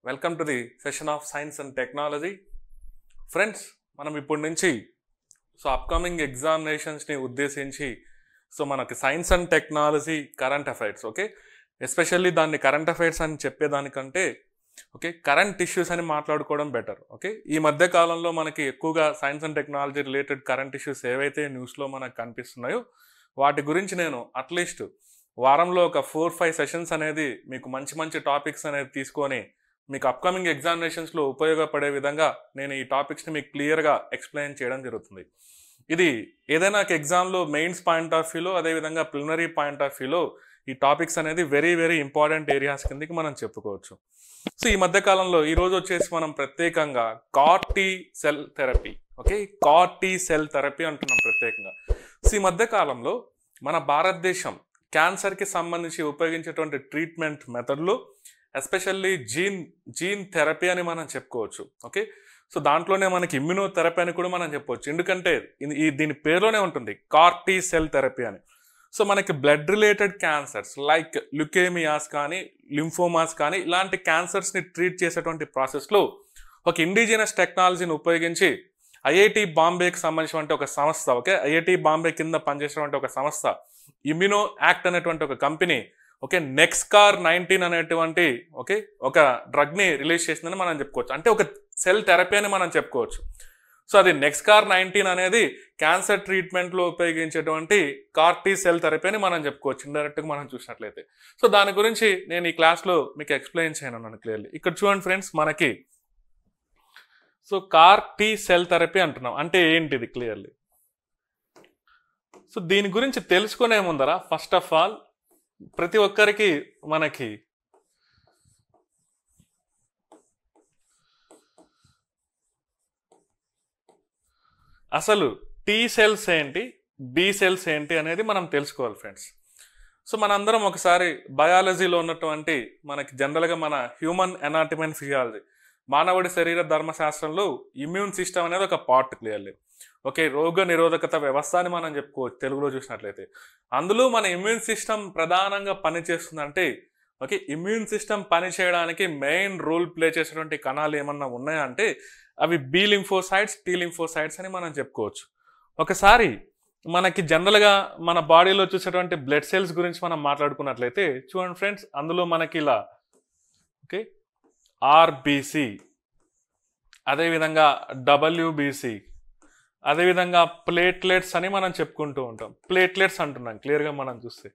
Welcome to the session of science and technology. Friends, మనం ఇప్పటి నుంచి అప్కమింగ్ ఎగ్జామినేషన్స్ని ఉద్దేశించి మనకి science and technology current affairs, okay, especially దాన్ని కరెంట్ అఫైర్స్ అని చెప్పేదానికంటే కరెంట్ ఇష్యూస్ అని మాట్లాడుకోవడం బెటర్. ఓకే, ఈ మధ్య కాలంలో మనకి ఎక్కువగా science and technology related current issues ఏవైతే న్యూస్లో మనకు కనిపిస్తున్నాయో వాటి గురించి నేను అట్లీస్ట్ వారంలో ఒక 4-5 సెషన్స్ అనేది మీకు మంచి మంచి టాపిక్స్ అనేది తీసుకొని మీకు అప్కమింగ్ ఎగ్జామినేషన్స్లో ఉపయోగపడే విధంగా నేను ఈ టాపిక్స్ని మీకు క్లియర్గా ఎక్స్ప్లెయిన్ చేయడం జరుగుతుంది. ఇది ఏదైనా ఎగ్జామ్లో మెయిన్స్ పాయింట్ ఆఫ్ వ్యూలో, అదేవిధంగా ప్రిలిమినరీ పాయింట్ ఆఫ్ వ్యూలో ఈ టాపిక్స్ అనేది వెరీ వెరీ ఇంపార్టెంట్ ఏరియాస్ కిందకి మనం చెప్పుకోవచ్చు. ఈ మధ్యకాలంలో ఈరోజు వచ్చేసి మనం ప్రత్యేకంగా CAR-T cell therapy, okay, CAR-T cell therapy అంటున్నాం ప్రత్యేకంగా. ఈ మధ్యకాలంలో మన భారతదేశం క్యాన్సర్కి సంబంధించి ఉపయోగించేటువంటి ట్రీట్మెంట్ మెథడ్లు ఎస్పెషల్లీ జీన్ థెరపీ అని మనం చెప్పుకోవచ్చు. ఓకే, దాంట్లోనే మనకి ఇమ్యూనోథెరపీ అని కూడా మనం చెప్పవచ్చు. ఎందుకంటే దీని పేరులోనే ఉంటుంది CAR-T సెల్ థెరపీ అని. మనకి బ్లడ్ రిలేటెడ్ క్యాన్సర్స్ లైక్ ల్యూకేమియాస్ కానీ, లింఫోమాస్ కానీ ఇలాంటి క్యాన్సర్స్ని ట్రీట్ చేసేటువంటి ప్రాసెస్లో ఒక ఇండిజినస్ టెక్నాలజీని ఉపయోగించి ఐఐటి బాంబేకి సంబంధించినటువంటి ఒక సంస్థ, ఓకే, ఐఐటి బాంబే కింద పనిచేసేటువంటి ఒక సంస్థ ఇమ్యూనో యాక్ట్ అనేటువంటి ఒక కంపెనీ, ఓకే, NexCAR19 అనేటువంటి ఒక డ్రగ్ని రిలీజ్ చేసిందని మనం చెప్పుకోవచ్చు. అంటే ఒక సెల్ థెరపీ అని మనం చెప్పుకోవచ్చు. అది NexCAR19 అనేది క్యాన్సర్ ట్రీట్మెంట్లో ఉపయోగించేటువంటి CAR-T సెల్ థెరపీ అని మనం చెప్పుకోవచ్చు ఇండైరెక్ట్గా మనం చూసినట్లయితే. దాని గురించి నేను ఈ క్లాస్లో మీకు ఎక్స్ప్లెయిన్ చేయనున్నాను క్లియర్లీ. ఇక్కడ చూడండి ఫ్రెండ్స్, మనకి CAR-T సెల్ థెరపీ అంటున్నాం అంటే ఏంటిది క్లియర్లీ. దీని గురించి తెలుసుకునే ముందర ఫస్ట్ ఆఫ్ ఆల్ ప్రతి ఒక్కరికి మనకి అసలు T సెల్స్ ఏంటి, B సెల్స్ ఏంటి అనేది మనం తెలుసుకోవాలి ఫ్రెండ్స్. మనందరం ఒకసారి బయాలజీలో ఉన్నటువంటి మనకి జనరల్గా మన హ్యూమన్ ఎనాటమీ అండ్ ఫిజియాలజీ, మానవుడి శరీర ధర్మశాస్త్రంలో ఇమ్యూన్ సిస్టమ్ అనేది ఒక పార్ట్ క్లియర్లీ. ఓకే, రోగ నిరోధకత వ్యవస్థ అని మనం చెప్పుకోవచ్చు తెలుగులో చూసినట్లయితే. అందులో మన ఇమ్యూన్ సిస్టమ్ ప్రధానంగా పనిచేస్తుందంటే, ఓకే, ఇమ్యూన్ సిస్టమ్ పనిచేయడానికి మెయిన్ రోల్ ప్లే చేసేటువంటి కణాలు ఏమన్నా ఉన్నాయంటే అవి B లింఫోసైట్స్, T లింఫోసైట్స్ అని మనం చెప్పుకోవచ్చు. ఒకసారి మనకి జనరల్గా మన బాడీలో చూసేటువంటి బ్లడ్ సెల్స్ గురించి మనం మాట్లాడుకున్నట్లయితే చూడండి ఫ్రెండ్స్, అందులో మనకి ఇలా ఓకే RBC, అదేవిధంగా WBC, అదేవిధంగా ప్లేట్లెట్స్ అని మనం చెప్పుకుంటూ ఉంటాం. ప్లేట్లెట్స్ అంటున్నాం క్లియర్గా మనం చూస్తే.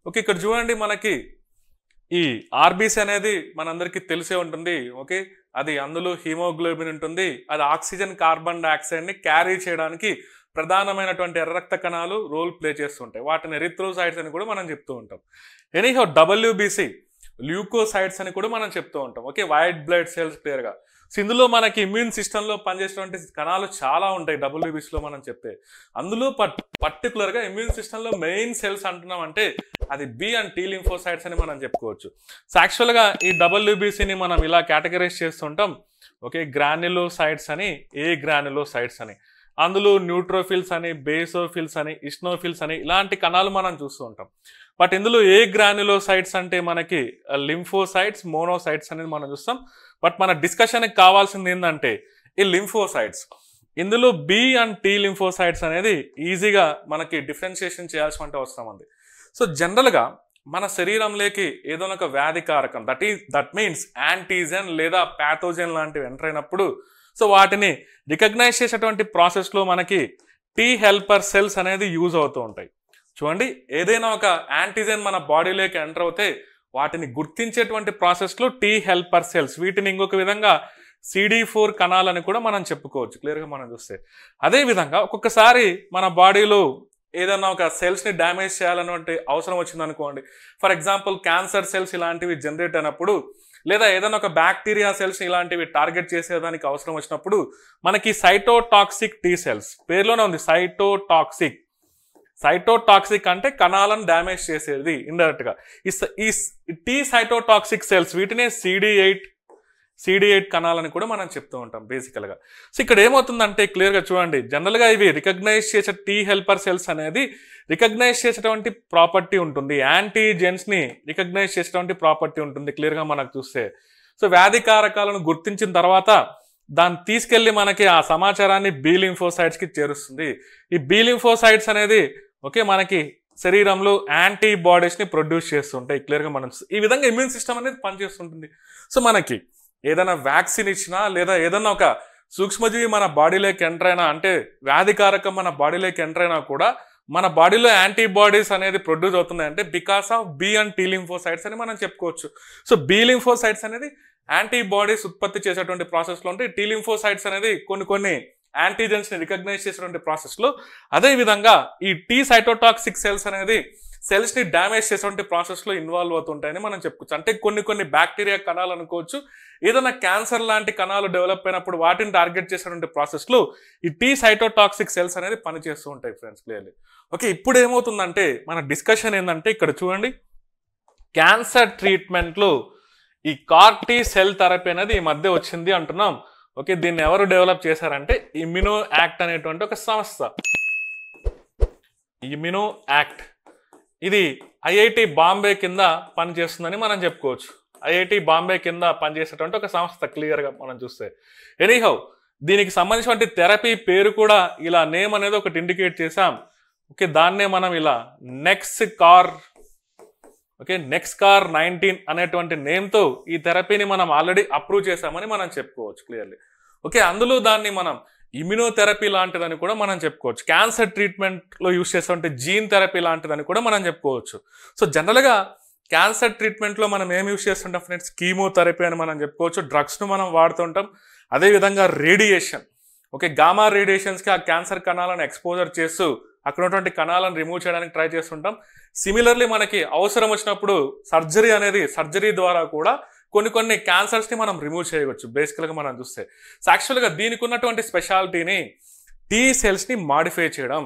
ఓకే, ఇక్కడ చూడండి మనకి ఈ RBC అనేది మనందరికీ తెలిసే ఉంటుంది. ఓకే, అది అందులో హీమోగ్లోబిన్ ఉంటుంది. అది ఆక్సిజన్, కార్బన్ డైఆక్సైడ్ని క్యారీ చేయడానికి ప్రధానమైనటువంటి ఎర్ర రక్త కణాలు రోల్ ప్లే చేస్తుంటాయి. వాటిని ఎరిథ్రోసైట్స్ అని కూడా మనం చెప్తూ ఉంటాం. ఎనీహౌ WBC ల్యూకోసైట్స్ అని కూడా మనం చెప్తూ ఉంటాం. ఓకే, వైట్ బ్లడ్ సెల్స్ క్లియర్గా. ఇందులో మనకి ఇమ్యూన్ సిస్టంలో పనిచేసేటువంటి కణాలు చాలా ఉంటాయి WBCలో మనం చెప్తే. అందులో పర్టికులర్గా ఇమ్యూన్ సిస్టంలో మెయిన్ సెల్స్ అంటున్నాం అంటే అది B అండ్ T లింఫోసైట్స్ అని మనం చెప్పుకోవచ్చు. యాక్చువల్గా ఈ WBCని మనం ఇలా కేటగరైజ్ చేస్తుంటాం. ఓకే, గ్రాన్యులోసైట్స్ అని, ఏ గ్రాన్యులోసైట్స్ అని, అందులో న్యూట్రోఫిల్స్ అని, బేసోఫిల్స్ అని, ఇస్నోఫిల్స్ అని ఇలాంటి కణాలు మనం చూస్తూ ఉంటాం. బట్ ఇందులో ఏ గ్రాన్యులోసైట్స్ అంటే మనకి లింఫోసైట్స్, మోనోసైట్స్ అనేది మనం చూస్తాం. బట్ మన డిస్కషన్కి కావాల్సింది ఏంటంటే ఈ లింఫోసైట్స్. ఇందులో B అండ్ T లింఫోసైట్స్ అనేది ఈజీగా మనకి డిఫరెన్షియేషన్ చేయాల్సిన అవసరం ఉంది. జనరల్గా మన శరీరంలోకి ఏదైనా ఒక వ్యాధికారకం దట్ మీన్స్ యాంటీజెన్ లేదా ప్యాథోజెన్ లాంటివి ఎంటర్ అయినప్పుడు వాటిని రికగ్నైజ్ చేసేటువంటి ప్రాసెస్లో మనకి T హెల్పర్ సెల్స్ అనేది యూజ్ అవుతూ ఉంటాయి. చూడండి, ఏదైనా ఒక యాంటీజెన్ మన బాడీలోకి ఎంటర్ అవుతే వాటిని గుర్తించేటువంటి ప్రాసెస్లో T హెల్పర్ సెల్స్, వీటిని ఇంకొక విధంగా CD4 కణాలని కూడా మనం చెప్పుకోవచ్చు క్లియర్గా మనం చూస్తే. అదేవిధంగా ఒక్కొక్కసారి మన బాడీలో ఏదైనా ఒక సెల్స్ని డ్యామేజ్ చేయాలన్నటువంటి అవసరం వచ్చిందనుకోండి. ఫర్ ఎగ్జాంపుల్ క్యాన్సర్ సెల్స్ ఇలాంటివి జనరేట్ అయినప్పుడు, లేదా ఏదైనా ఒక బ్యాక్టీరియా సెల్స్ ఇలాంటివి టార్గెట్ చేసేదానికి అవసరం వచ్చినప్పుడు మనకి సైటోటాక్సిక్ T సెల్స్, పేరులోనే ఉంది సైటోటాక్సిక్. సైటోటాక్సిక్ అంటే కణాలను డ్యామేజ్ చేసేది ఇండైరెక్ట్గా. ఈ T సైటోటాక్సిక్ సెల్స్ వీటినే CD8 కణాలని కూడా మనం చెప్తూ ఉంటాం బేసికల్గా. ఇక్కడ ఏమవుతుందంటే క్లియర్గా చూడండి, జనరల్గా ఇవి రికగ్నైజ్ చేసే T హెల్పర్ సెల్స్ అనేది రికగ్నైజ్ చేసేటువంటి ప్రాపర్టీ ఉంటుంది, యాంటీజెన్స్ని రికగ్నైజ్ చేసేటువంటి ప్రాపర్టీ ఉంటుంది క్లియర్గా మనకు చూస్తే. సో వ్యాధి కారకాలను గుర్తించిన తర్వాత దాన్ని తీసుకెళ్లి మనకి ఆ సమాచారాన్ని బి లింఫోసైట్స్ కి చేరుస్తుంది. ఈ బి లింఫోసైట్స్ అనేది ఓకే మనకి శరీరంలో యాంటీబాడీస్ ని ప్రొడ్యూస్ చేస్తుంటాయి. క్లియర్గా మనం ఈ విధంగా ఇమ్యూన్ సిస్టమ్ అనేది పనిచేస్తుంటుంది. సో మనకి ఏదైనా వ్యాక్సిన్ ఇచ్చినా లేదా ఏదన్నా ఒక సూక్ష్మజీవి మన బాడీలోకి ఎంటర్ అయినా, అంటే వ్యాధికారకం మన బాడీలోకి ఎంటర్ అయినా కూడా మన బాడీలో యాంటీబాడీస్ అనేది ప్రొడ్యూస్ అవుతున్నాయి అంటే because of B and T lymphocytes అని మనం చెప్పుకోవచ్చు. సో బి లింఫోసైట్స్ అనేది యాంటీబాడీస్ ఉత్పత్తి చేసేటువంటి ప్రాసెస్లో ఉంటాయి. టీ లింఫోసైట్స్ అనేది కొన్ని యాంటీజెన్స్ ని రికగ్నైజ్ చేసేటువంటి ప్రాసెస్ లో, అదే విధంగా ఈ టీ సైటోటాక్సిక్ సెల్స్ అనేది సెల్స్ ని డ్యామేజ్ చేసేటువంటి ప్రాసెస్ లో ఇన్వాల్వ్ అవుతుంటాయని మనం చెప్పుకోవచ్చు. అంటే కొన్ని బ్యాక్టీరియా కణాలు అనుకోవచ్చు, ఏదైనా క్యాన్సర్ లాంటి కణాలు డెవలప్ అయినప్పుడు వాటిని టార్గెట్ చేసేటువంటి ప్రాసెస్ లో ఈ టీ సైటోటాక్సిక్ సెల్స్ అనేది పనిచేస్తూ ఉంటాయి ఫ్రెండ్స్. Clearly okay. ఇప్పుడు ఏమవుతుందంటే మన డిస్కషన్ ఏంటంటే ఇక్కడ చూడండి, క్యాన్సర్ ట్రీట్మెంట్ లో ఈ CAR-T సెల్ థెరపీ అనేది ఈ మధ్య వచ్చింది అంటున్నాం. ఓకే, దీన్ని ఎవరు డెవలప్ చేశారంటే ఇమ్యూనో యాక్ట్ అనేటువంటి ఒక సంస్థ. ఇమ్యూనో యాక్ట్ ఇది ఐఐటి బాంబే కింద పనిచేస్తుందని మనం చెప్పుకోవచ్చు. ఐఐటి బాంబే కింద పనిచేసేటువంటి ఒక సంస్థ క్లియర్గా మనం చూస్తే. ఎనీహౌ దీనికి సంబంధించినటువంటి థెరపీ పేరు కూడా ఇలా నేమ్ అనేది ఒకటి ఇండికేట్ చేసాం. ఓకే, దాన్నే మనం ఇలా నెక్స్కార్ 19 అనేటువంటి నేమ్తో ఈ థెరపీని మనం ఆల్రెడీ అప్రూవ్ చేసామని మనం చెప్పుకోవచ్చు క్లియర్లీ. ఓకే, అందులో దాన్ని మనం ఇమ్యూనోథెరపీ లాంటిదని కూడా మనం చెప్పుకోవచ్చు. క్యాన్సర్ ట్రీట్మెంట్లో యూస్ చేసేటువంటి జీన్ థెరపీ లాంటిదని కూడా మనం చెప్పుకోవచ్చు. సో జనరల్గా క్యాన్సర్ ట్రీట్మెంట్లో మనం ఏం యూస్ చేస్తుంటాం ఫ్రెండ్స్? కీమోథెరపీ అని మనం చెప్పుకోవచ్చు. డ్రగ్స్ను మనం వాడుతుంటాం. అదేవిధంగా రేడియేషన్, ఓకే, గామా రేడియేషన్స్కి ఆ క్యాన్సర్ కణాలను ఎక్స్పోజర్ చేస్తూ అక్కడ ఉన్నటువంటి కణాలను రిమూవ్ చేయడానికి ట్రై చేస్తుంటాం. సిమిలర్లీ మనకి అవసరం వచ్చినప్పుడు సర్జరీ ద్వారా కూడా కొన్ని క్యాన్సర్స్ని మనం రిమూవ్ చేయవచ్చు బేసికల్గా మనం చూస్తే. సో యాక్చువల్గా దీనికి ఉన్నటువంటి స్పెషాలిటీని టీ సెల్స్ని మాడిఫై చేయడం.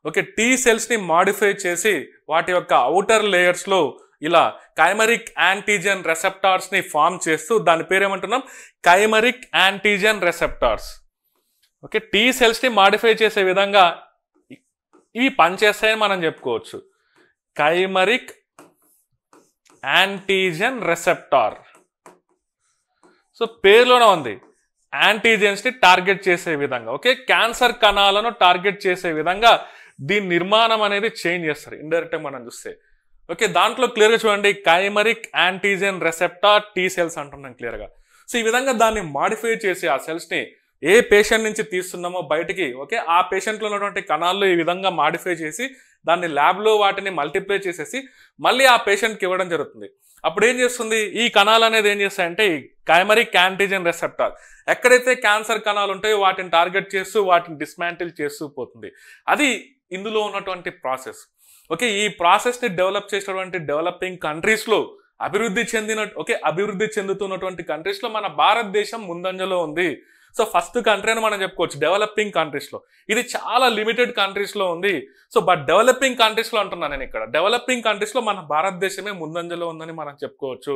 ఓకే, టీ సెల్స్ని మాడిఫై చేసి వాటి యొక్క అవుటర్ లేయర్స్లో ఇలా కైమరిక్ యాంటీజెన్ రెసెప్టార్స్ని ఫామ్ చేస్తూ దాని పేరు ఏమంటున్నాం? Chimeric antigen receptors. Okay, T సెల్స్ని మాడిఫై చేసే విధంగా ఇవి పనిచేస్తాయని మనం చెప్పుకోవచ్చు. కైమరిక్ యాంటీజెన్ రెసెప్టార్. సో పేరులోనే ఉంది, యాంటీజెన్స్ని టార్గెట్ చేసే విధంగా. ఓకే, క్యాన్సర్ కణాలను టార్గెట్ చేసే విధంగా దీని నిర్మాణం అనేది చేంజ్ చేస్తారు ఇండైరెక్ట్గా మనం చూస్తే. ఓకే, దాంట్లో క్లియర్గా చూడండి, కైమరిక్ యాంటీజెన్ రెసెప్టార్ టీ సెల్స్ అంటున్నాం క్లియర్గా. సో ఈ విధంగా దాన్ని మాడిఫై చేసి ఆ సెల్స్ని ఏ పేషెంట్ నుంచి తీస్తున్నామో బయటికి, ఓకే, ఆ పేషెంట్లో ఉన్నటువంటి కణాల్లో ఈ విధంగా మాడిఫై చేసి దాన్ని ల్యాబ్లో వాటిని మల్టిప్లై చేసేసి మళ్ళీ ఆ పేషెంట్కి ఇవ్వడం జరుగుతుంది. అప్పుడు ఏం చేస్తుంది, ఈ కణాలు అనేది ఏం చేస్తాయంటే ఈ కైమరిక్ యాంటీజెన్ రెసెప్టార్ ఎక్కడైతే క్యాన్సర్ కణాలు ఉంటాయో వాటిని టార్గెట్ చేస్తూ వాటిని డిస్మాంటిల్ చేస్తూ పోతుంది. అది ఇందులో ఉన్నటువంటి ప్రాసెస్. ఓకే, ఈ ప్రాసెస్ని డెవలప్ చేసినటువంటి డెవలపింగ్ కంట్రీస్లో అభివృద్ధి చెందుతున్నటువంటి కంట్రీస్లో మన భారతదేశం ముందంజలో ఉంది. సో ఫస్ట్ కంట్రీ అని మనం చెప్పుకోవచ్చు డెవలపింగ్ కంట్రీస్లో. ఇది చాలా లిమిటెడ్ కంట్రీస్లో ఉంది. సో బట్ డెవలపింగ్ కంట్రీస్లో అంటున్నాను నేను ఇక్కడ. డెవలపింగ్ కంట్రీస్లో మన భారతదేశమే ముందంజలో ఉందని మనం చెప్పుకోవచ్చు.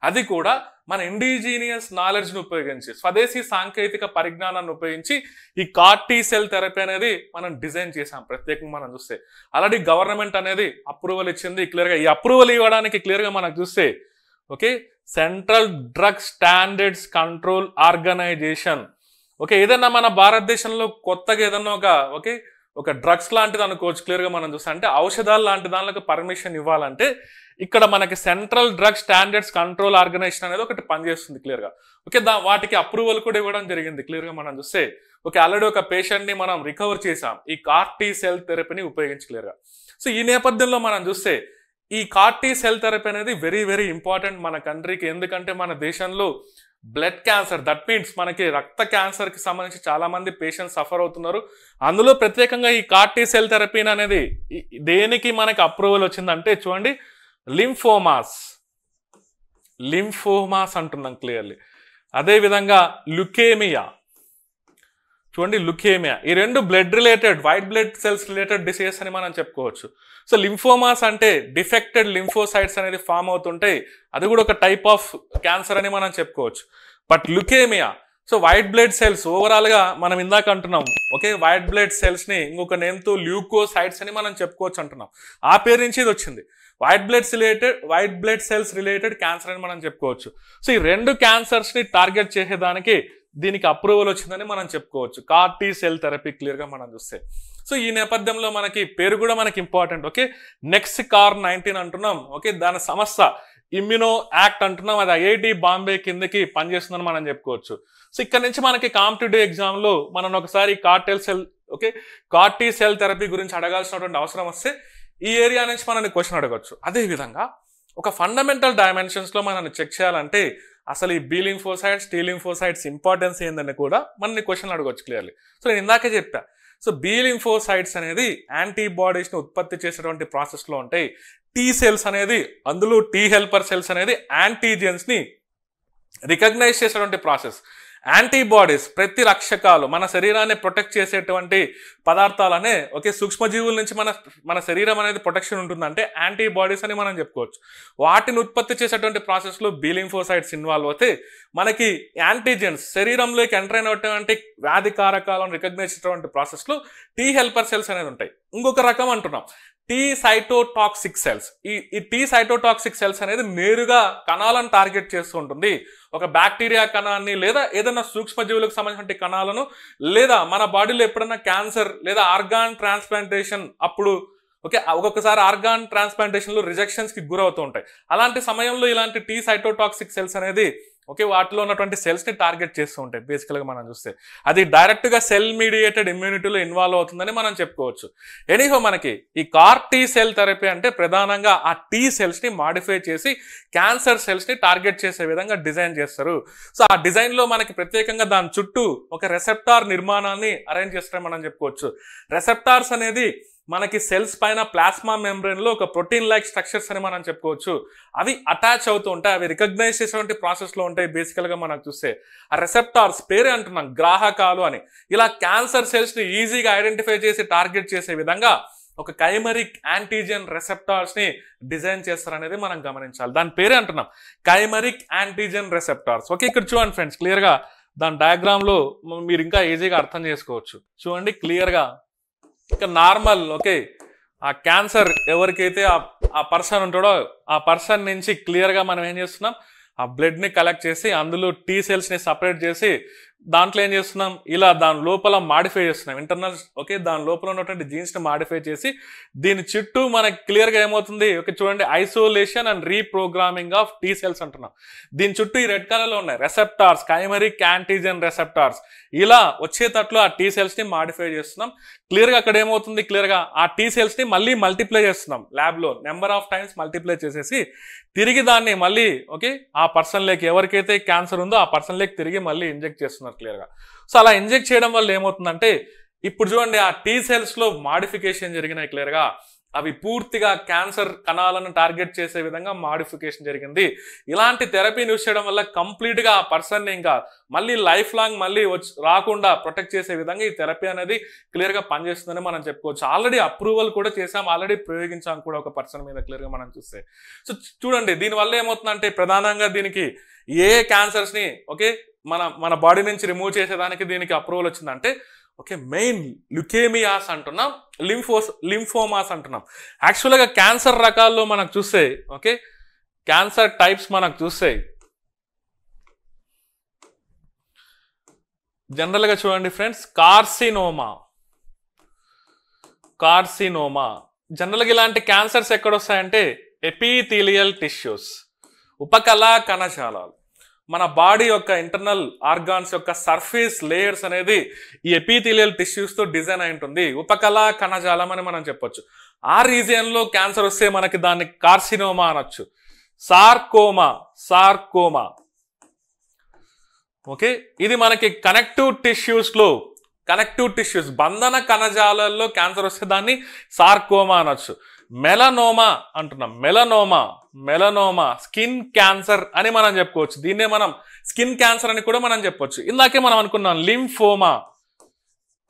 అది కూడా మన ఇండిజీనియస్ నాలెడ్జ్ని ఉపయోగించి, స్వదేశీ సాంకేతిక పరిజ్ఞానాన్ని ఉపయోగించి ఈ CAR-T సెల్ థెరపీ అనేది మనం డిజైన్ చేసాం. ప్రత్యేకంగా మనం చూస్తే ఆల్రెడీ గవర్నమెంట్ అనేది అప్రూవల్ ఇచ్చింది క్లియర్గా. ఈ అప్రూవల్ ఇవ్వడానికి క్లియర్గా మనకు చూస్తే okay, central drug standards control organisation. Okay, ఏదైనా మన భారతదేశంలో కొత్తగా ఏదన్నా ఒక డ్రగ్స్ లాంటిది అనుకోవచ్చు క్లియర్గా మనం చూస్తే, అంటే ఔషధాలు లాంటి దానికి పర్మిషన్ ఇవ్వాలంటే ఇక్కడ మనకి central drug standards control organisation అనేది ఒకటి పనిచేస్తుంది క్లియర్గా. ఓకే, వాటికి అప్రూవల్ కూడా ఇవ్వడం జరిగింది క్లియర్గా మనం చూస్తే. ఓకే, ఆల్రెడీ ఒక పేషెంట్ని మనం రికవర్ చేసాం ఈ CAR-T సెల్ థెరపీని ఉపయోగించి క్లియర్గా. సో ఈ నేపథ్యంలో మనం చూస్తే ఈ CAR-T సెల్ థెరపీ అనేది వెరీ వెరీ ఇంపార్టెంట్ మన కంట్రీకి. ఎందుకంటే మన దేశంలో బ్లడ్ క్యాన్సర్, దట్ మీన్స్ మనకి రక్త క్యాన్సర్కి సంబంధించి చాలా మంది పేషెంట్స్ సఫర్ అవుతున్నారు. అందులో ప్రత్యేకంగా ఈ CAR-T సెల్ థెరపీ అనేది దేనికి మనకి అప్రూవల్ వచ్చిందంటే చూడండి, లింఫోమాస్ అంటున్నాం క్లియర్లీ. అదేవిధంగా లుకేమియా, చూడండి లుకేమియా, ఈ రెండు blood related, white blood cells related diseases అని మనం చెప్పుకోవచ్చు. సో లింఫోమాస్ అంటే డిఫెక్టెడ్ లింఫోసైట్స్ అనేది ఫామ్ అవుతుంటాయి, అది కూడా ఒక టైప్ ఆఫ్ క్యాన్సర్ అని మనం చెప్పుకోవచ్చు. But leukaemia, so white blood cells overall గా మనం ఇందాక అంటున్నాం, ఓకే, వైట్ బ్లడ్ సెల్స్ ని ఇంకొక నేమ్ తో ల్యూకోసైట్స్ అని మనం చెప్పుకోవచ్చు అంటున్నాం. ఆ పేరు నుంచి ఇది వచ్చింది. White blood cells related cancer అని మనం చెప్పుకోవచ్చు. సో ఈ రెండు క్యాన్సర్స్ ని టార్గెట్ చేసేదానికి దీనికి అప్రూవల్ వచ్చిందని మనం చెప్పుకోవచ్చు. Car T cell therapy clear గా మనం చూస్తే. సో ఈ నేపథ్యంలో మనకి పేరు కూడా మనకి ఇంపార్టెంట్. ఓకే, నెక్స్ట్ CAR-19 అంటున్నాం. ఓకే, దాని సంస్థ ఇమ్యూనో యాక్ట్ అంటున్నాం. అది IIT బాంబే కిందకి పనిచేస్తుందని మనం చెప్పుకోవచ్చు. సో ఇక్కడ నుంచి మనకి కాంపిటేటివ్ ఎగ్జామ్ లో మనం ఒకసారి కార్ టీ సెల్ థెరపీ గురించి అడగాల్సినటువంటి అవసరం వస్తే ఈ ఏరియా నుంచి మనల్ని క్వశ్చన్ అడగచ్చు. అదే విధంగా ఒక ఫండమెంటల్ డైమెన్షన్స్ లో మనల్ని చెక్ చేయాలంటే అసలు ఈ B lymphocytes, T lymphocytes importance ఏందని కూడా మనల్ని క్వశ్చన్ అడగచ్చు క్లియర్లీ. సో నేను ఇందాకే చెప్పా. సో బి లింఫోసైట్స్ అనేది యాంటీబాడీస్ ని ఉత్పత్తి చేసేటువంటి ప్రాసెస్ లో ఉంటాయి. టీ సెల్స్ అనేది, అందులో టీ హెల్పర్ సెల్స్ అనేది యాంటీజెన్స్ ని రికగ్నైజ్ చేసేటువంటి ప్రాసెస్. యాంటీబాడీస్ ప్రతి రక్షకాలు, మన శరీరాన్ని ప్రొటెక్ట్ చేసేటువంటి పదార్థాలనే సూక్ష్మజీవుల నుంచి మన శరీరం అనేది ప్రొటెక్షన్ ఉంటుందంటే యాంటీబాడీస్ అని మనం చెప్పుకోవచ్చు. వాటిని ఉత్పత్తి చేసేటువంటి ప్రాసెస్ లో బి లింఫోసైట్స్ ఇన్వాల్వ్ అవుతే మనకి యాంటీజెన్స్ శరీరంలోకి ఎంటర్ అయినటువంటి వ్యాధి కారకాలను రికగ్నైజ్ చేసేటువంటి ప్రాసెస్ లో టీ హెల్పర్ సెల్స్ అనేది ఉంటాయి. ఇంకొక రకం అంటున్నాం టీ సైటోటాక్సిక్ సెల్స్. ఈ టీ సైటోటాక్సిక్ సెల్స్ అనేది నేరుగా కణాలను టార్గెట్ చేస్తూ ఉంటుంది. ఒక బ్యాక్టీరియా కణాన్ని లేదా ఏదైనా సూక్ష్మజీవులకు సంబంధించిన కణాలను, లేదా మన బాడీలో ఎప్పుడైనా క్యాన్సర్ లేదా ఆర్గాన్ ట్రాన్స్ప్లాంటేషన్ అప్పుడు ఒక్కొక్కసారి ఆర్గాన్ ట్రాన్స్ప్లాంటేషన్ లో రిజెక్షన్స్ కి గురవుతూ ఉంటాయి. అలాంటి సమయంలో ఇలాంటి టీ సైటోటాక్సిక్ సెల్స్ అనేది వాటిలో ఉన్నటువంటి సెల్స్ ని టార్గెట్ చేస్తూ ఉంటాయి. బేసికల్ గా మనం చూస్తే అది డైరెక్ట్ గా సెల్ మీడియేటెడ్ ఇమ్యూనిటీలో ఇన్వాల్వ్ అవుతుందని మనం చెప్పుకోవచ్చు. ఎనీహో మనకి ఈ కార్ టీ సెల్ థెరపీ అంటే ప్రధానంగా ఆ టీ సెల్స్ ని మాడిఫై చేసి క్యాన్సర్ సెల్స్ ని టార్గెట్ చేసే విధంగా డిజైన్ చేస్తారు. సో ఆ డిజైన్ లో మనకి ప్రత్యేకంగా దాని చుట్టూ ఒక రెసెప్టార్ నిర్మాణాన్ని అరేంజ్ చేస్తారని మనం చెప్పుకోవచ్చు. రెసెప్టార్స్ అనేది మనకి సెల్స్ పైన ప్లాస్మా మెంబ్రెయిన్ లో ఒక ప్రోటీన్ లైక్ స్ట్రక్చర్స్ అని మనం చెప్పుకోవచ్చు. అవి అటాచ్ అవుతూ ఉంటాయి, అవి రికగ్నైజ్ చేసేటువంటి ప్రాసెస్ లో ఉంటాయి. బేసికల్ గా మనం చూస్తే ఆ రెసెప్టార్స్ పేరే అంటున్నాం గ్రాహకాలు అని. ఇలా క్యాన్సర్ సెల్స్ ని ఈజీగా ఐడెంటిఫై చేసి టార్గెట్ చేసే విధంగా ఒక కైమరిక్ యాంటీజెన్ రెసెప్టార్స్ ని డిజైన్ చేస్తారనేది మనం గమనించాలి. దాని పేరే అంటున్నాం కైమరిక్ యాంటీజెన్ రెసెప్టార్స్. ఓకే, ఇక్కడ చూడండి ఫ్రెండ్స్, క్లియర్ గా దాని డయాగ్రామ్ లో మీరు ఇంకా ఈజీగా అర్థం చేసుకోవచ్చు. చూడండి క్లియర్ గా ఇక నార్మల్ ఆ క్యాన్సర్ ఎవరికైతే ఆ పర్సన్ ఉంటాడో ఆ పర్సన్ నుంచి క్లియర్ గా మనం ఏం చేస్తున్నాం, ఆ బ్లడ్ ని కలెక్ట్ చేసి అందులో టీ సెల్స్ ని సపరేట్ చేసి దాంట్లో ఏం చేస్తున్నాం, ఇలా దాని లోపల మాడిఫై చేస్తున్నాం ఇంటర్నల్. దాని లోపల ఉన్నటువంటి జీన్స్ ని మాడిఫై చేసి దీని చుట్టూ మనకి క్లియర్ గా ఏమవుతుంది, చూడండి isolation and reprogramming of T cells అంటున్నాం. దీని చుట్టూ ఈ రెడ్ కలర్ లో ఉన్నాయి రెసెప్టార్స్, కైమరిక్ యాంటీజెన్ రెసెప్టార్స్. ఇలా వచ్చేటట్లు ఆ టీ సెల్స్ ని మాడిఫై చేస్తున్నాం. క్లియర్ గా అక్కడ ఏమవుతుంది, క్లియర్ గా ఆ టీ సెల్స్ ని మళ్ళీ మల్టిప్లై చేస్తున్నాం ల్యాబ్ లో, నెంబర్ ఆఫ్ టైమ్స్ మల్టిప్లై చేసేసి తిరిగి దాన్ని మళ్ళీ ఆ పర్సన్ లేకి ఎవరికైతే క్యాన్సర్ ఉందో ఆ పర్సన్ లేకి తిరిగి మళ్ళీ ఇంజెక్ట్ చేస్తున్నారు క్లియర్ గా. సో అలా ఇంజెక్ట్ చేయడం వల్ల ఏమవుతుందంటే ఇప్పుడు చూడండి ఆ టీ సెల్స్ లో మాడిఫికేషన్ జరిగినాయి క్లియర్ గా. అవి పూర్తిగా క్యాన్సర్ కణాలను టార్గెట్ చేసే విధంగా మాడిఫికేషన్ జరిగింది. ఇలాంటి థెరపీని యూస్ చేయడం వల్ల కంప్లీట్ గా ఆ పర్సన్ ని ఇంకా మళ్ళీ లైఫ్ లాంగ్ మళ్ళీ రాకుండా ప్రొటెక్ట్ చేసే విధంగా ఈ థెరపీ అనేది క్లియర్ గా పనిచేస్తుందని మనం చెప్పుకోవచ్చు. ఆల్రెడీ అప్రూవల్ కూడా చేసాం, ఆల్రెడీ ప్రయోగించాం కూడా ఒక పర్సన్ మీద క్లియర్ గా మనం చూస్తే. సో చూడండి దీనివల్ల ఏమవుతుందంటే ప్రధానంగా దీనికి ఏ క్యాన్సర్స్ ని మన బాడీ నుంచి రిమూవ్ చేసేదానికి దీనికి అప్రూవల్ వచ్చిందంటే మెయిన్ ల్యూకేమియాస్ అంటున్నాం, లింఫోమాస్ అంటున్నాం. యాక్చువల్గా క్యాన్సర్ రకాల్లో మనకు చూస్తే క్యాన్సర్ టైప్స్ మనకు చూస్తే జనరల్ గా చూడండి ఫ్రెండ్స్, కార్సినోమా జనరల్ గా ఇలాంటి క్యాన్సర్స్ ఎక్కడ వస్తాయంటే ఎపిథీలియల్ టిష్యూస్, ఉపకళా కణజాలాలు. మన బాడీ యొక్క ఇంటర్నల్ ఆర్గాన్స్ యొక్క సర్ఫేస్ లేయర్స్ అనేది ఈ ఎపిథీలియల్ టిష్యూస్ తో డిజైన్ అయి ఉంటుంది. ఉపకళా కణజాలం అని మనం చెప్పొచ్చు. ఆ రీజియన్ లో క్యాన్సర్ వస్తే మనకి దాన్ని కార్సినోమా అనొచ్చు. సార్కోమా ఇది మనకి కనెక్టివ్ టిష్యూస్ బంధన కణజాలాల్లో క్యాన్సర్ వస్తే దాన్ని సార్కోమా అనొచ్చు. మెలనోమా అంటున్నాం, మెలనోమా స్కిన్ క్యాన్సర్ అని మనం చెప్పుకోవచ్చు. దీన్నే మనం స్కిన్ క్యాన్సర్ అని కూడా మనం చెప్పొచ్చు. ఇందాకే మనం అనుకున్నాం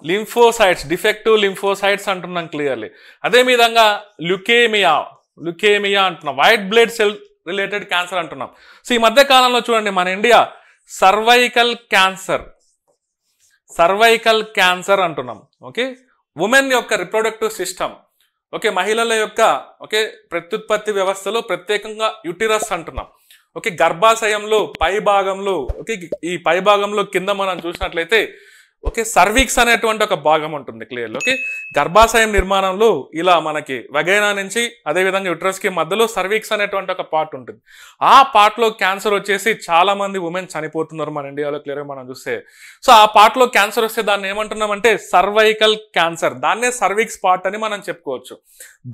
లింఫోసైట్స్, డిఫెక్టివ్ లింఫోసైట్స్ అంటున్నాం క్లియర్లీ. అదే విధంగా లుకేమియా అంటున్నాం, white blood cell related cancer అంటున్నాం. సో ఈ మధ్య కాలంలో చూడండి మన ఇండియా సర్వైకల్ క్యాన్సర్ అంటున్నాం. ఓకే, ఉమెన్ యొక్క రిప్రొడక్టివ్ సిస్టమ్, ఓకే, మహిళల యొక్క ఓకే ప్రత్యుత్పత్తి వ్యవస్థలో ప్రత్యేకంగా యుటిరస్ అంటున్నాం. ఓకే, గర్భాశయంలో పై భాగంలో ఓకే ఈ పై భాగంలో కింద మనం చూసినట్లయితే ఓకే సర్విక్స్ అనేటువంటి ఒక భాగం ఉంటుంది క్లియర్లీ. ఓకే, గర్భాశయం నిర్మాణంలో ఇలా మనకి వగైనా నుంచి అదేవిధంగా యుట్రస్ కి మధ్యలో సర్విక్స్ అనేటువంటి ఒక పార్ట్ ఉంటుంది. ఆ పార్ట్ లో క్యాన్సర్ వచ్చేసి చాలా మంది ఉమెన్ చనిపోతున్నారు మన ఇండియాలో క్లియర్గా మనం చూస్తే. సో ఆ పార్ట్ లో క్యాన్సర్ వస్తే దాన్ని ఏమంటున్నామంటే సర్వైకల్ క్యాన్సర్, దాన్నే సర్విక్స్ పార్ట్ అని మనం చెప్పుకోవచ్చు.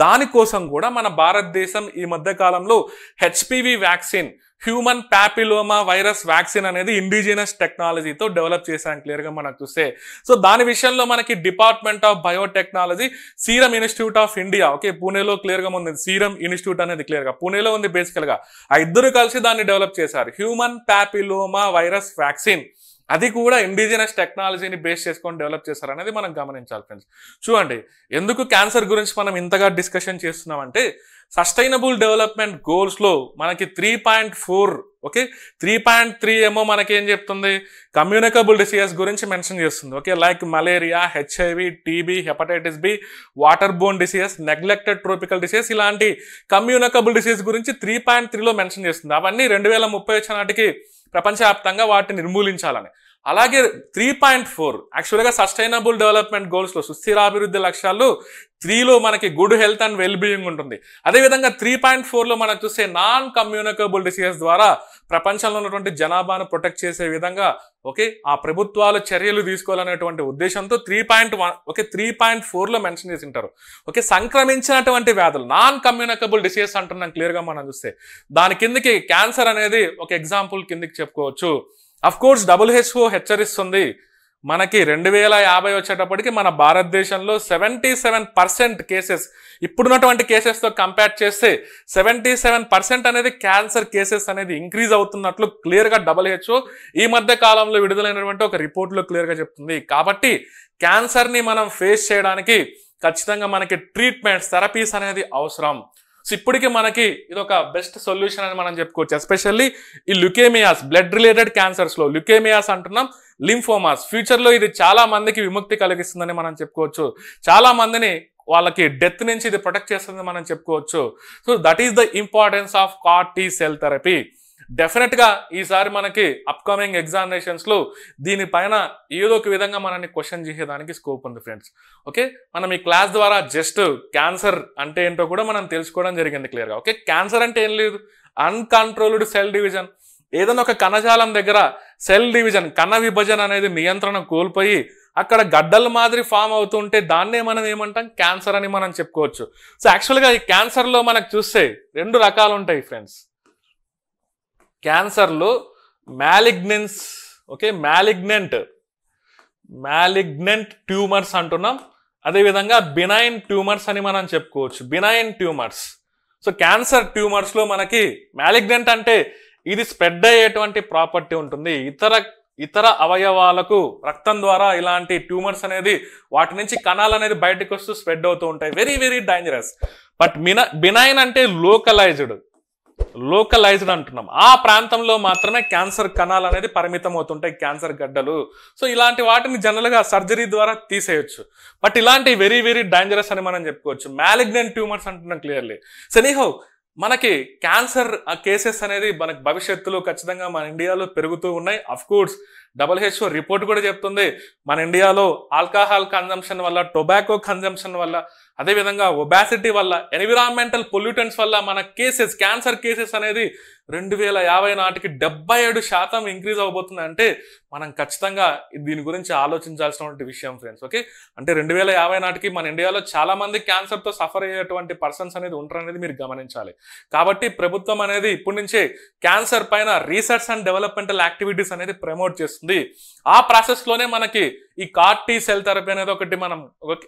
దానికోసం కూడా మన భారతదేశం ఈ మధ్య కాలంలో HPV vaccine, human papilloma virus vaccine అనేది ఇండిజినస్ టెక్నాలజీతో డెవలప్ చేశాం క్లియర్గా మనకు చూస్తే. సో దాని విషయంలో మనకి department of biotechnology, serum institute of India okay పూణేలో క్లియర్గా ఉంది. సీరం ఇన్స్టిట్యూట్ అనేది క్లియర్గా పూణేలో ఉంది బేసికల్ గా. ఆ ఇద్దరు కలిసి దాన్ని డెవలప్ చేశారు, హ్యూమన్ ప్యాపిలోమా వైరస్ వ్యాక్సిన్. అది కూడా ఇండిజినస్ టెక్నాలజీని బేస్ చేసుకొని డెవలప్ చేశారు అనేది మనం గమనించాలి ఫ్రెండ్స్. చూడండి, ఎందుకు క్యాన్సర్ గురించి మనం ఇంతగా డిస్కషన్ చేస్తున్నామంటే సస్టైనబుల్ డెవలప్మెంట్ గోల్స్ లో మనకి 3.4 ఓకే 3.3 ఏమో మనకి ఏం చెప్తుంది, కమ్యూనికబుల్ డిసీజెస్ గురించి మెన్షన్ చేస్తుంది. Okay, like malaria, HIV, TB, hepatitis B, water borne diseases, neglected tropical diseases, ఇలాంటి కమ్యూనికబుల్ డిసీజ్ గురించి 3.3లో మెన్షన్ చేస్తుంది. అవన్నీ 2030 వచ్చే నాటికి ప్రపంచవ్యాప్తంగా వాటిని నిర్మూలించాలని. అలాగే 3.4 యాక్చువల్గా సస్టైనబుల్ డెవలప్మెంట్ గోల్స్ లో సుస్థిరాభివృద్ధి లక్ష్యాలు 3లో మనకి good health and well being ఉంటుంది. అదేవిధంగా 3.4లో మనం చూస్తే నాన్ కమ్యూనికబుల్ డిసీజెస్ ద్వారా ప్రపంచంలో ఉన్నటువంటి జనాభాను ప్రొటెక్ట్ చేసే విధంగా ఓకే ఆ ప్రభుత్వాలు చర్యలు తీసుకోవాలనేటువంటి ఉద్దేశంతో 3.1 ఓకే 3.4లో మెన్షన్ చేసి ఉంటారు. ఓకే, సంక్రమించినటువంటి వ్యాధులు, నాన్ కమ్యూనికబుల్ డిసీజెస్ అంటున్నాం క్లియర్ గా మనం చూస్తే. దాని కిందకి క్యాన్సర్ అనేది ఒక ఎగ్జాంపుల్ కిందకి చెప్పుకోవచ్చు. అఫ్ కోర్స్ WHO హెచ్చరిస్తుంది మనకి 2050 వచ్చేటప్పటికి మన భారతదేశంలో 77% కేసెస్, ఇప్పుడున్నటువంటి కేసెస్ తో కంపేర్ చేస్తే 77% అనేది క్యాన్సర్ కేసెస్ అనేది ఇంక్రీజ్ అవుతున్నట్లు క్లియర్ గా WHO ఈ మధ్య కాలంలో విడుదలైనటువంటి ఒక రిపోర్ట్ లో క్లియర్ గా చెప్తుంది. కాబట్టి క్యాన్సర్ ని మనం ఫేస్ చేయడానికి ఖచ్చితంగా మనకి ట్రీట్మెంట్స్, థెరపీస్ అనేది అవసరం. సో ఇప్పటికీ మనకి ఇది ఒక బెస్ట్ సొల్యూషన్ అని మనం చెప్పుకోవచ్చు. ఎస్పెషల్లీ ఈ ల్యూకేమియాస్, బ్లడ్ రిలేటెడ్ క్యాన్సర్స్ లో ల్యూకేమియాస్ అంటున్నాం, లింఫోమాస్, ఫ్యూచర్ లో ఇది చాలా మందికి విముక్తి కలిగిస్తుందని మనం చెప్పుకోవచ్చు. చాలా మందిని వాళ్ళకి డెత్ నుంచి ఇది ప్రొటెక్ట్ చేస్తుందని మనం చెప్పుకోవచ్చు. So that is the importance of CAR T cell therapy. Definite గా ఈసారి మనకి అప్కమింగ్ ఎగ్జామినేషన్స్ లో దీనిపైన ఏదో ఒక విధంగా మనల్ని క్వశ్చన్ చేసేదానికి స్కోప్ ఉంది ఫ్రెండ్స్. ఓకే, మనం ఈ క్లాస్ ద్వారా జస్ట్ క్యాన్సర్ అంటే ఏంటో కూడా మనం తెలుసుకోవడం జరిగింది క్లియర్ గా. ఓకే, క్యాన్సర్ అంటే ఏం లేదు, అన్కంట్రోల్డ్ సెల్ డివిజన్. ఏదైనా ఒక కణజాలం దగ్గర సెల్ డివిజన్, కణ విభజన అనేది నియంత్రణ కోల్పోయి అక్కడ గడ్డల మాదిరి ఫామ్ అవుతుంటే దాన్నే మనం ఏమంటాం, క్యాన్సర్ అని మనం చెప్పుకోవచ్చు. సో యాక్చువల్గా ఈ క్యాన్సర్ లో మనకు చూస్తే 2 రకాలు ఉంటాయి ఫ్రెండ్స్. క్యాన్సర్లో మ్యాలిగ్నెన్స్ ఓకే మ్యాలిగ్నెంట్ ట్యూమర్స్ అంటున్నాం, అదేవిధంగా బినైన్ ట్యూమర్స్ అని మనం చెప్పుకోవచ్చు. Benign tumours, so cancer tumours లో మనకి మ్యాలిగ్నెంట్ అంటే ఇది స్ప్రెడ్ అయ్యేటువంటి ప్రాపర్టీ ఉంటుంది. ఇతర అవయవాలకు రక్తం ద్వారా ఇలాంటి ట్యూమర్స్ అనేది వాటి నుంచి కణాలు అనేది బయటకు వస్తూ స్ప్రెడ్ అవుతూ ఉంటాయి. Very very dangerous. But benign అంటే లోకలైజ్డ్ అంటున్నాం. ఆ ప్రాంతంలో మాత్రమే క్యాన్సర్ కణాలు అనేది పరిమితం అవుతుంటాయి, క్యాన్సర్ గడ్డలు. సో ఇలాంటి వాటిని జనరల్ గా సర్జరీ ద్వారా తీసేయొచ్చు. బట్ ఇలాంటి వెరీ వెరీ డేంజరస్ అని మనం చెప్పుకోవచ్చు. మ్యాలిగ్నెంట్ ట్యూమర్స్ అంటున్నాం క్లియర్లీ. సో ఎనీహౌ మనకి క్యాన్సర్ కేసెస్ అనేది మనకి భవిష్యత్తులో ఖచ్చితంగా మన ఇండియాలో పెరుగుతూ ఉన్నాయి. అఫ్ కోర్స్ WHO రిపోర్ట్ కూడా చెప్తుంది మన ఇండియాలో ఆల్కహాల్ కన్జంప్షన్ వల్ల, టొబాకో కన్జంప్షన్ వల్ల, అదేవిధంగా ఒబాసిటీ వల్ల, ఎన్విరాన్మెంటల్ పొల్యూటెంట్స్ వల్ల మన క్యాన్సర్ కేసెస్ అనేది 2050 నాటికి 77% ఇంక్రీజ్ అవబోతుంది. అంటే మనం ఖచ్చితంగా దీని గురించి ఆలోచించాల్సినటువంటి విషయం ఫ్రెండ్స్. ఓకే, అంటే 2050 నాటికి మన ఇండియాలో చాలా మంది క్యాన్సర్ తో సఫర్ అయ్యేటువంటి పర్సన్స్ అనేది ఉంటారు అనేది మీరు గమనించాలి. కాబట్టి ప్రభుత్వం అనేది ఇప్పటి నుంచే క్యాన్సర్ పైన రీసెర్చ్ అండ్ డెవలప్మెంటల్ యాక్టివిటీస్ అనేది ప్రమోట్ చేస్తుంది. ఆ ప్రాసెస్ లోనే మనకి ఈ CAR T సెల్ థెరపీ అనేది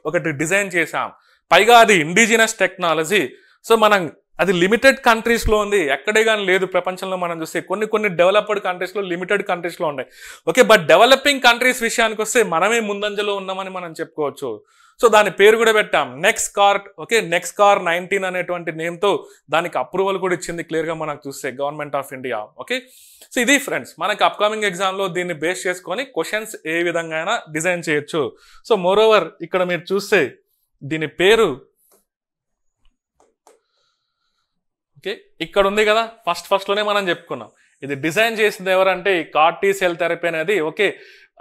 ఒకటి డిజైన్ చేశాం. పైగా అది ఇండిజినస్ టెక్నాలజీ. సో మనం అది లిమిటెడ్ కంట్రీస్లో ఉంది, ఎక్కడే కానీ లేదు ప్రపంచంలో. మనం చూస్తే కొన్ని డెవలప్డ్ కంట్రీస్లో, లిమిటెడ్ కంట్రీస్లో ఉన్నాయి. ఓకే, బట్ డెవలపింగ్ కంట్రీస్ విషయానికి వస్తే మనమే ముందంజలో ఉన్నామని మనం చెప్పుకోవచ్చు. సో దాని పేరు కూడా పెట్టాం నెక్స్కార్. ఓకే, నెక్స్కార్ 19 అనేటువంటి నేమ్తో దానికి అప్రూవల్ కూడా ఇచ్చింది క్లియర్గా మనకు చూస్తే government of India. Okay, so ఇది ఫ్రెండ్స్ మనకి అప్కమింగ్ ఎగ్జామ్లో దీన్ని బేస్ చేసుకొని క్వశ్చన్స్ ఏ విధంగా అయినా డిజైన్ చేయొచ్చు. సో మోర్ ఓవర్ ఇక్కడ మీరు చూస్తే దీని పేరు ఓకే ఇక్కడ ఉంది కదా, ఫస్ట్లోనే మనం చెప్పుకున్నాం. ఇది డిజైన్ చేసింది ఎవరంటే ఈ CAR T సెల్ థెరపీ అనేది ఓకే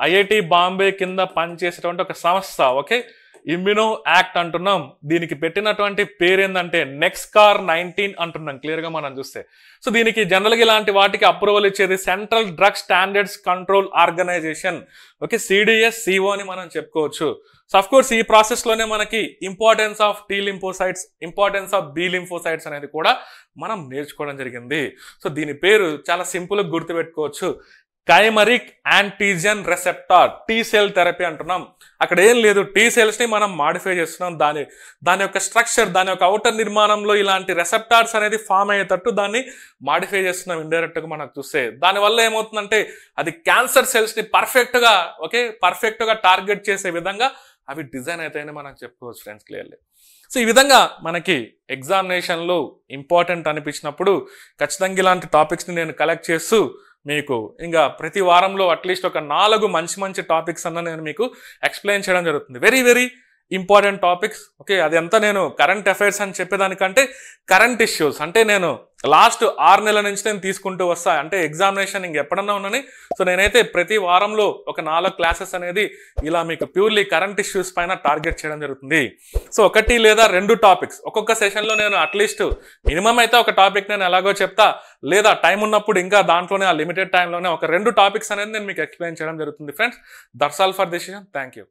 IIT బాంబే కింద పనిచేసేటువంటి ఒక సంస్థ. ఓకే, ఇమ్యూనో యాక్ట్ అంటున్నాం. దీనికి పెట్టినటువంటి పేరు ఏంటంటే నెక్స్కార్ 19 అంటున్నాం క్లియర్గా మనం చూస్తే. సో దీనికి జనరల్గా ఇలాంటి వాటికి అప్రూవల్ ఇచ్చేది central drug standards control organisation. Okay, CDSCO అని మనం చెప్పుకోవచ్చు. సో అఫ్ కోర్స్ ఈ ప్రాసెస్లోనే మనకి importance of T lymphocytes, importance of B lymphocytes అనేది కూడా మనం నేర్చుకోవడం జరిగింది. సో దీని పేరు చాలా సింపుల్గా గుర్తుపెట్టుకోవచ్చు, chimeric antigen receptor T cell therapy అంటున్నాం. అక్కడ ఏం లేదు, T సెల్స్ని మనం మాడిఫై చేస్తున్నాం. దాని యొక్క స్ట్రక్చర్, దాని యొక్క ఔటర్ నిర్మాణంలో ఇలాంటి రెసెప్టార్స్ అనేది ఫామ్ అయ్యేటట్టు దాన్ని మాడిఫై చేస్తున్నాం ఇండైరెక్ట్గా మనకు చూస్తే. దానివల్ల ఏమవుతుందంటే అది క్యాన్సర్ సెల్స్ని పర్ఫెక్ట్గా టార్గెట్ చేసే విధంగా అవి డిజైన్ అవుతాయని మనం చెప్పుకోవచ్చు ఫ్రెండ్స్ క్లియర్లీ. సో ఈ విధంగా మనకి ఎగ్జామినేషన్లో ఇంపార్టెంట్ అనిపించినప్పుడు ఖచ్చితంగా ఇలాంటి టాపిక్స్ని నేను కలెక్ట్ చేస్తూ మీకు ఇంకా ప్రతి వారంలో అట్లీస్ట్ ఒక 4 మంచి టాపిక్స్ అన్న నేను మీకు ఎక్స్ప్లెయిన్ చేయడం జరుగుతుంది. Very very important topics. Okay, అది ఎంత నేను కరెంట్ అఫైర్స్ అని చెప్పేదానికంటే కరెంట్ ఇష్యూస్ అంటే నేను లాస్ట్ 6 నెలల నుంచి నేను తీసుకుంటూ వస్తా. అంటే ఎగ్జామినేషన్ ఇంకెప్పుడన్నా ఉన్నాను. సో నేనైతే ప్రతి వారంలో ఒక 4 క్లాసెస్ అనేది ఇలా మీకు ప్యూర్లీ కరెంట్ ఇష్యూస్ పైన టార్గెట్ చేయడం జరుగుతుంది. సో 1 లేదా 2 టాపిక్స్ ఒక్కొక్క సెషన్లో నేను అట్లీస్ట్ మినిమం అయితే ఒక టాపిక్ నేను ఎలాగో చెప్తా, లేదా టైం ఉన్నప్పుడు ఇంకా దాంట్లోనే ఆ లిమిటెడ్ టైంలోనే ఒక 2 టాపిక్స్ అనేది నేను మీకు ఎక్స్ప్లెయిన్ చేయడం జరుగుతుంది friends. That's all for this session. Thank you.